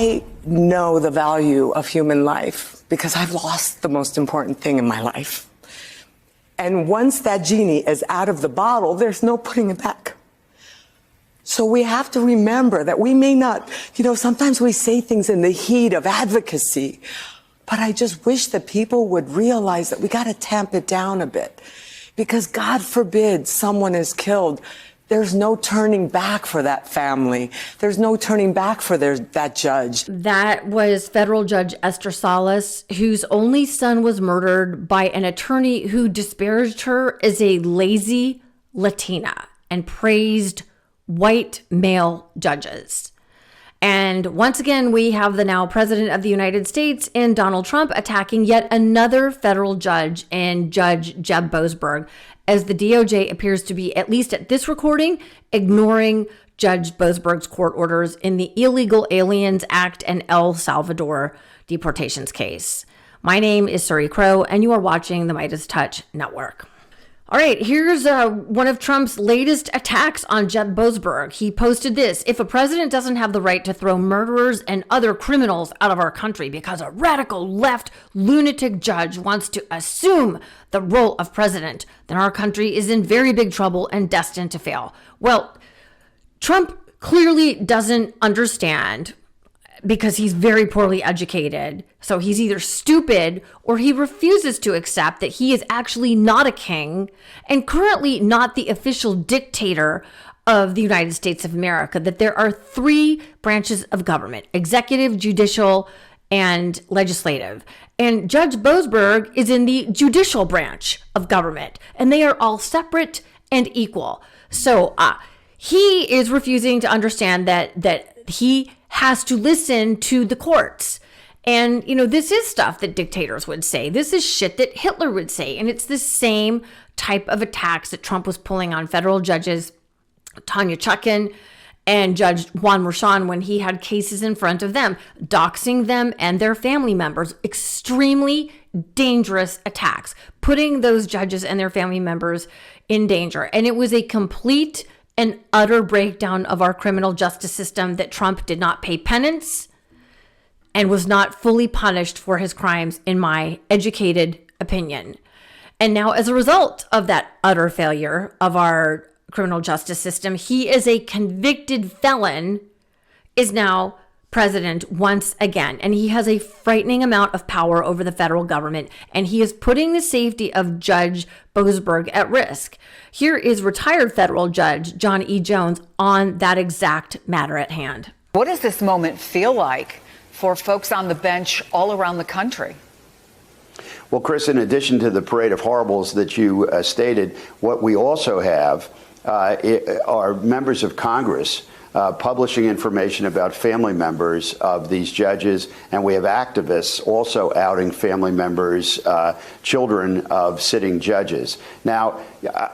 I know the value of human life because I've lost the most important thing in my life. And once that genie is out of the bottle, there's no putting it back. So we have to remember that we may not, sometimes we say things in the heat of advocacy, but I just wish that people would realize that we got to tamp it down a bit, because God forbid someone is killed. There's no turning back for that family. There's no turning back for that judge. That was federal judge Esther Salas, whose only son was murdered by an attorney who disparaged her as a lazy Latina and praised white male judges. And once again, we have the now president of the United States and Donald Trump attacking yet another federal judge and Judge Jeb Boasberg, as the DOJ appears to be, at least at this recording, ignoring Judge Boasberg's court orders in the Illegal Aliens Act and El Salvador deportations case. My name is Suri Crowe, and you are watching the MeidasTouch Network. All right, here's one of Trump's latest attacks on Jeb Boasberg. He posted this: if a president doesn't have the right to throw murderers and other criminals out of our country because a radical left lunatic judge wants to assume the role of president, then our country is in very big trouble and destined to fail. Well, Trump clearly doesn't understand, because he's very poorly educated. So he's either stupid or he refuses to accept that he is actually not a king and currently not the official dictator of the United States of America, that there are three branches of government: executive, judicial, and legislative. And Judge Boasberg is in the judicial branch of government, and they are all separate and equal. So he is refusing to understand that he has to listen to the courts. And, this is stuff that dictators would say. This is shit that Hitler would say. And it's the same type of attacks that Trump was pulling on federal judges, Tanya Chutkan and Judge Juan Merchan, when he had cases in front of them, doxing them and their family members. Extremely dangerous attacks, putting those judges and their family members in danger. And it was a complete and utter breakdown of our criminal justice system that Trump did not pay penance and was not fully punished for his crimes, in my educated opinion. And now, as a result of that utter failure of our criminal justice system, he is a convicted felon, is now president once again. And he has a frightening amount of power over the federal government, and he is putting the safety of Judge Boasberg at risk. Here is retired federal judge John E. Jones on that exact matter at hand. What does this moment feel like for folks on the bench all around the country? Well, Chris, in addition to the parade of horribles that you stated, what we also have are members of Congress publishing information about family members of these judges, and we have activists also outing family members, children of sitting judges. Now,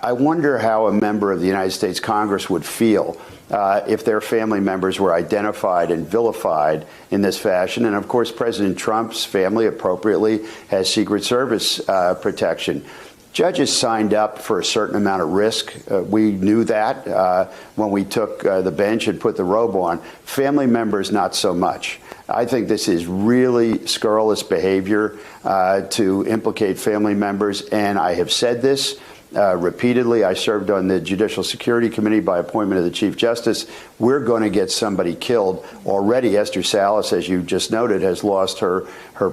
I wonder how a member of the United States Congress would feel if their family members were identified and vilified in this fashion. And of course, President Trump's family appropriately has Secret Service protection. Judges signed up for a certain amount of risk. We knew that when we took the bench and put the robe on. Family members, not so much. I think this is really scurrilous behavior to implicate family members. And I have said this repeatedly. I served on the Judicial Security Committee by appointment of the Chief Justice. We're going to get somebody killed. Already, Esther Salas, as you just noted, has lost her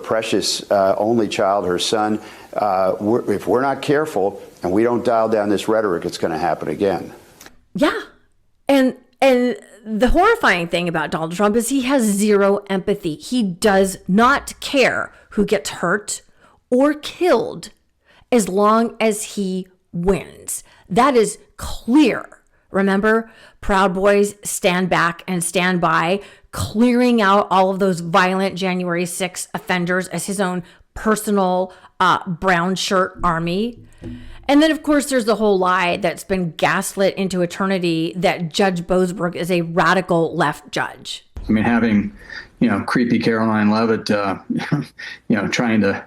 precious only child, her son. If we're not careful and we don't dial down this rhetoric, it's going to happen again. Yeah. And the horrifying thing about Donald Trump is he has zero empathy. He does not care who gets hurt or killed as long as he wins. That is clear. Remember, Proud Boys stand back and stand by, clearing out all of those violent January 6th offenders as his own personal brown shirt army. And then, of course, there's the whole lie that's been gaslit into eternity that Judge Boasberg is a radical left judge. I mean, having, creepy Caroline Leavitt, trying to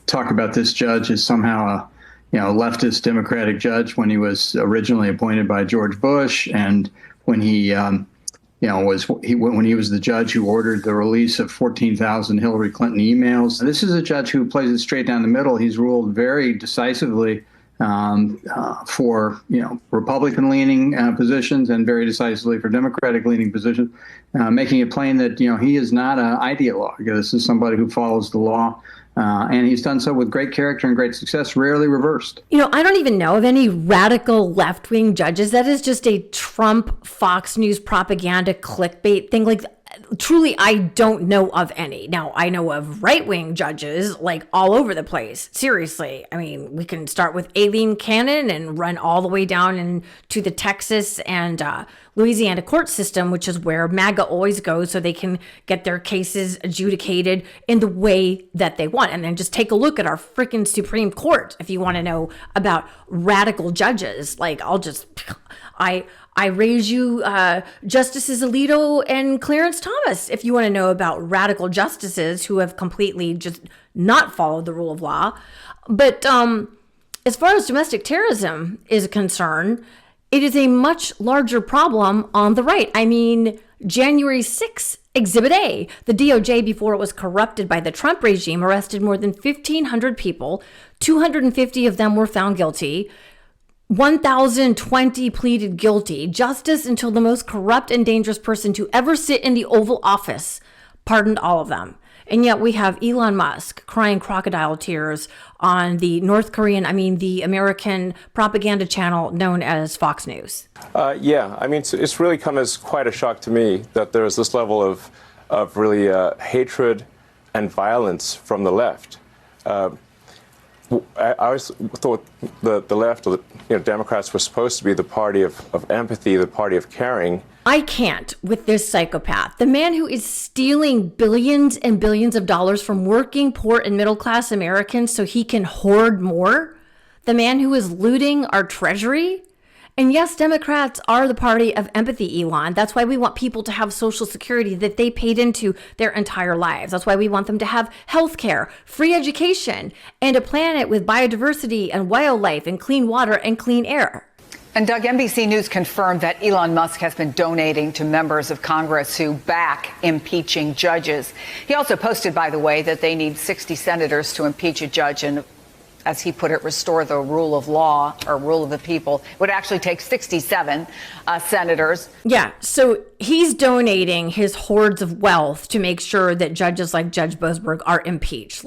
talk about this judge as somehow a leftist Democratic judge when he was originally appointed by George Bush, and when he when he was the judge who ordered the release of 14,000 Hillary Clinton emails. This is a judge who plays it straight down the middle. He's ruled very decisively for Republican-leaning positions and very decisively for Democratic-leaning positions, making it plain that he is not an ideologue. This is somebody who follows the law, and he's done so with great character and great success, rarely reversed. I don't even know of any radical left-wing judges. That is just a Trump Fox News propaganda clickbait thing. Like, truly, I don't know of any. Now, I know of right-wing judges like all over the place. Seriously. I mean, we can start with Aileen Cannon and run all the way down into the Texas and Louisiana court system, which is where MAGA always goes so they can get their cases adjudicated in the way that they want. And then just take a look at our freaking Supreme Court if you want to know about radical judges. Like, I raise you Justices Alito and Clarence Thomas if you want to know about radical justices who have completely just not followed the rule of law. But as far as domestic terrorism is concerned, it is a much larger problem on the right. I mean, January 6th, Exhibit A, the DOJ, before it was corrupted by the Trump regime, arrested more than 1,500 people. 250 of them were found guilty. 1,020 pleaded guilty. Justice until the most corrupt and dangerous person to ever sit in the Oval Office pardoned all of them. And yet we have Elon Musk crying crocodile tears on the the American propaganda channel known as Fox News. Yeah, I mean, it's really come as quite a shock to me that there's this level of really hatred and violence from the left. I always thought the left, or Democrats, were supposed to be the party of empathy, the party of caring. I can't with this psychopath. The man who is stealing billions and billions of dollars from working, poor, and middle-class Americans so he can hoard more. The man who is looting our treasury. And yes, Democrats are the party of empathy, Elon. That's why we want people to have Social Security that they paid into their entire lives. That's why we want them to have health care, free education, and a planet with biodiversity and wildlife and clean water and clean air. And Doug, NBC News confirmed that Elon Musk has been donating to members of Congress who back impeaching judges. He also posted, by the way, that they need 60 senators to impeach a judge and, as he put it, restore the rule of law or rule of the people. It would actually take 67 senators. Yeah, so he's donating his hordes of wealth to make sure that judges like Judge Boasberg are impeached.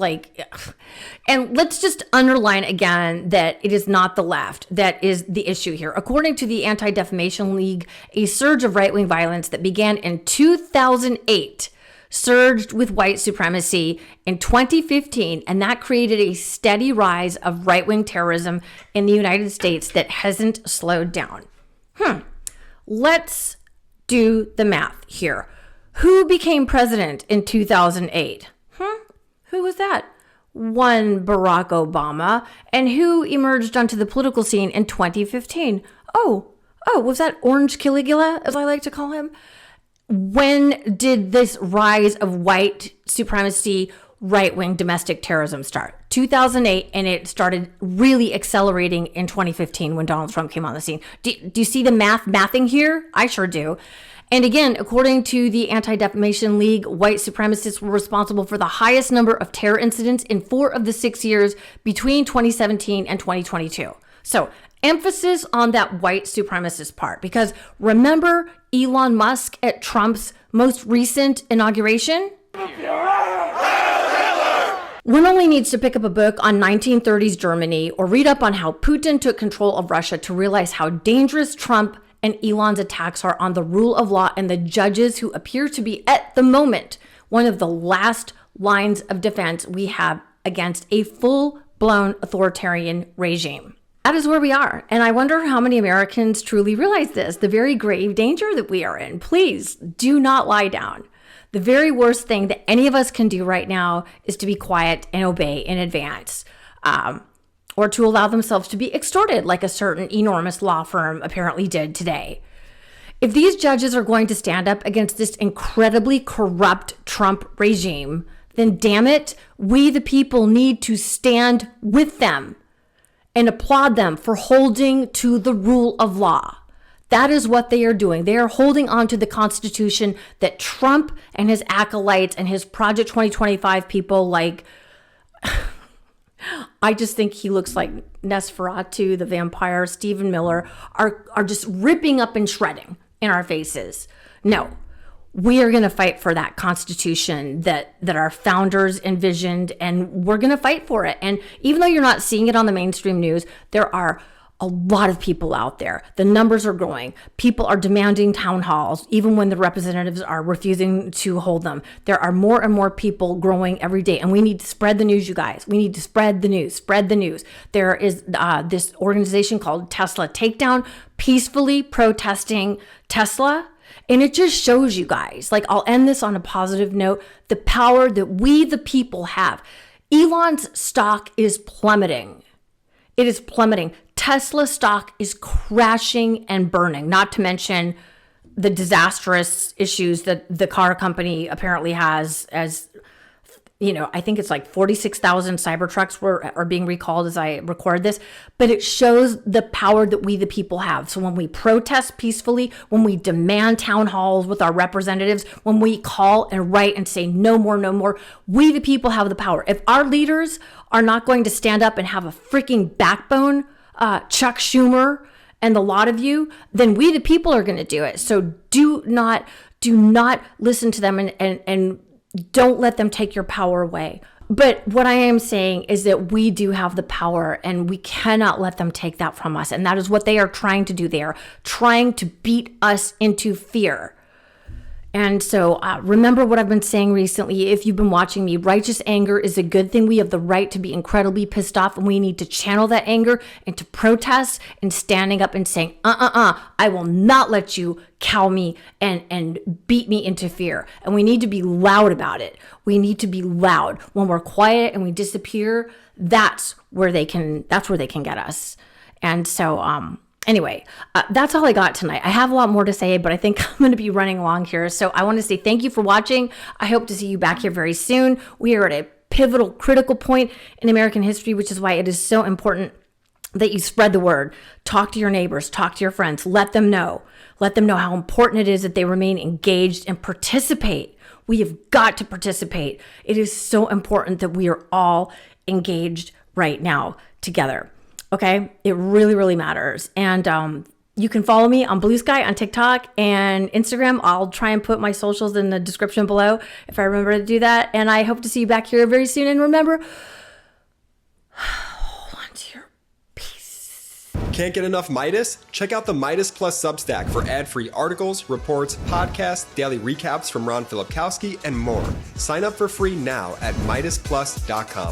And let's just underline again that it is not the left that is the issue here. According to the Anti-Defamation League, a surge of right-wing violence that began in 2008 surged with white supremacy in 2015, and that created a steady rise of right-wing terrorism in the United States that hasn't slowed down. Let's do the math here. Who became president in 2008? Who was that? One Barack Obama. And who emerged onto the political scene in 2015? Oh, was that Orange Caligula, as I like to call him? When did this rise of white supremacy, right-wing domestic terrorism start? 2008, and it started really accelerating in 2015 when Donald Trump came on the scene. Do you see the mathing here? I sure do. And again, according to the Anti-Defamation League, white supremacists were responsible for the highest number of terror incidents in 4 of the 6 years between 2017 and 2022. So emphasis on that white supremacist part, because remember Elon Musk at Trump's most recent inauguration? One only needs to pick up a book on 1930s Germany or read up on how Putin took control of Russia to realize how dangerous Trump and Elon's attacks are on the rule of law and the judges who appear to be, at the moment, one of the last lines of defense we have against a full-blown authoritarian regime. That is where we are. And I wonder how many Americans truly realize this, the very grave danger that we are in. Please do not lie down. The very worst thing that any of us can do right now is to be quiet and obey in advance, or to allow themselves to be extorted like a certain enormous law firm apparently did today. If these judges are going to stand up against this incredibly corrupt Trump regime, then damn it, we the people need to stand with them and applaud them for holding to the rule of law. That is what they are doing. They are holding on to the Constitution that Trump and his acolytes and his Project 2025 people, like, I just think he looks like Nosferatu, the vampire, Stephen Miller, are just ripping up and shredding in our faces. No, we are going to fight for that Constitution that our founders envisioned, and we're going to fight for it. And even though you're not seeing it on the mainstream news, there are a lot of people out there. The numbers are growing. People are demanding town halls, even when the representatives are refusing to hold them. There are more and more people growing every day, and we need to spread the news, you guys. We need to spread the news, spread the news. There is this organization called Tesla Takedown, peacefully protesting Tesla. And it just shows you guys, like, I'll end this on a positive note, the power that we, the people, have. Elon's stock is plummeting. It is plummeting. Tesla stock is crashing and burning, not to mention the disastrous issues that the car company apparently has. As you know, I think it's like 46,000 Cybertrucks are being recalled as I record this, but it shows the power that we, the people, have. So when we protest peacefully, when we demand town halls with our representatives, when we call and write and say no more, we, the people, have the power. If our leaders are not going to stand up and have a freaking backbone, Chuck Schumer and the lot of you, then we, the people, are going to do it. So do not listen to them and don't let them take your power away. But what I am saying is that we do have the power, and we cannot let them take that from us. And that is what they are trying to do. They are trying to beat us into fear. And so remember what I've been saying recently. If you've been watching me, righteous anger is a good thing. We have the right to be incredibly pissed off, and we need to channel that anger into protest and standing up and saying, I will not let you cow me and beat me into fear. And we need to be loud about it. We need to be loud. When we're quiet and we disappear, that's where they can get us. And so, anyway, that's all I got tonight. I have a lot more to say, but I think I'm going to be running along here. So I want to say thank you for watching. I hope to see you back here very soon. We are at a pivotal, critical point in American history, which is why it is so important that you spread the word. Talk to your neighbors, talk to your friends, let them know how important it is that they remain engaged and participate. We have got to participate. It is so important that we are all engaged right now together. Okay, it really, really matters. And you can follow me on Blue Sky, on TikTok and Instagram. I'll try and put my socials in the description below if I remember to do that. And I hope to see you back here very soon. And remember, hold on to your peace. Can't get enough Meidas? Check out the Meidas Plus Substack for ad-free articles, reports, podcasts, daily recaps from Ron Filipkowski, and more. Sign up for free now at MeidasPlus.com.